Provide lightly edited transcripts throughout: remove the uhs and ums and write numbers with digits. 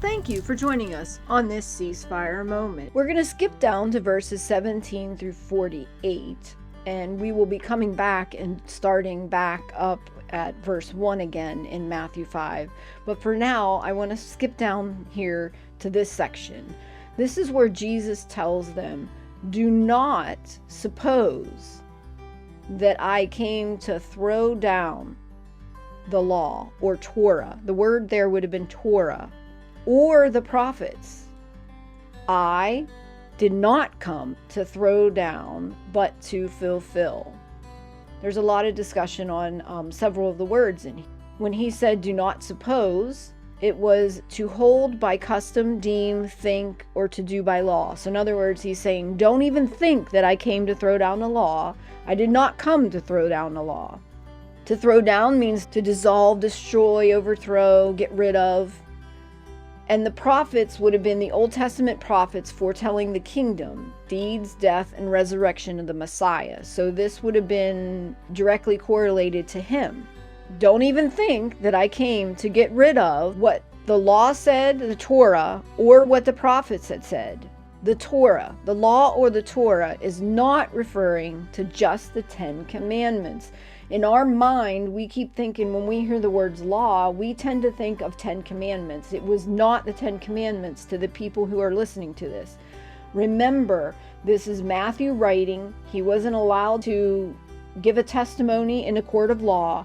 thank you for joining us on this ceasefire moment. We're going to skip down to verses 17 through 48, and we will be coming back and starting back up at verse 1 again in Matthew 5. But for now, I want to skip down here to this section. This is where Jesus tells them, "Do not suppose that I came to throw down the law," or Torah. The word there would have been Torah, or the prophets. I did not come to throw down, but to fulfill. There's a lot of discussion on several of the words in here. When he said, "do not suppose," it was to hold by custom, deem, think, or to do by law. So in other words, he's saying, don't even think that I came to throw down the law. I did not come to throw down the law. To throw down means to dissolve, destroy, overthrow, get rid of. And the prophets would have been the Old Testament prophets foretelling the kingdom, deeds, death, and resurrection of the Messiah. So this would have been directly correlated to him. Don't even think that I came to get rid of what the law said, the Torah, or what the prophets had said. The Torah, the law or the Torah, is not referring to just the 10 Commandments. In our mind, we keep thinking when we hear the words law, we tend to think of 10 Commandments. It was not the 10 Commandments to the people who are listening to this. Remember, this is Matthew writing. He wasn't allowed to give a testimony in a court of law.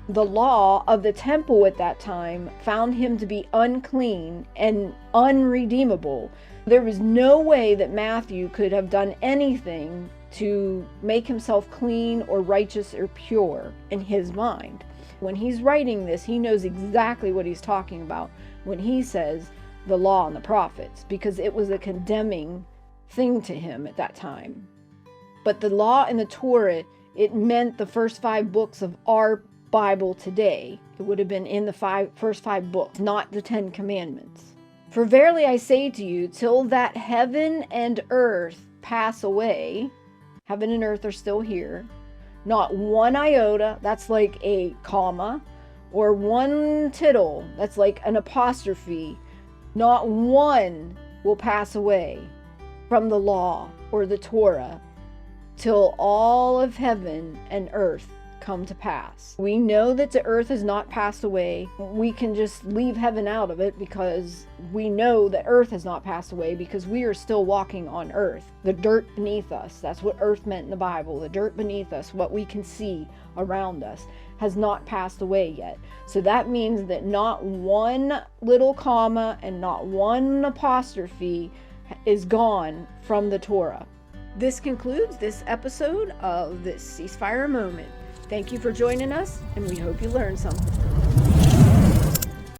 The law of the temple at that time found him to be unclean and unredeemable. There was no way that Matthew could have done anything to make himself clean or righteous or pure in his mind. When he's writing this, he knows exactly what he's talking about when he says the law and the prophets, because it was a condemning thing to him at that time. But the law and the Torah, it meant the first 5 books of our Bible today. It would have been in the first 5 books, not the 10 Commandments. "For verily I say to you, till that heaven and earth pass away," heaven and earth are still here, "not one iota," that's like a comma, "or one tittle," that's like an apostrophe, "not one will pass away from the law or the Torah till all of heaven and earth come to pass." We know that the earth has not passed away. We can just leave heaven out of it because we know that earth has not passed away, because we are still walking on earth. The dirt beneath us, that's what earth meant in the Bible. The dirt beneath us, what we can see around us, has not passed away yet. So that means that not one little comma and not one apostrophe is gone from the Torah. This concludes this episode of this ceasefire moment. Thank you for joining us, and we hope you learned something.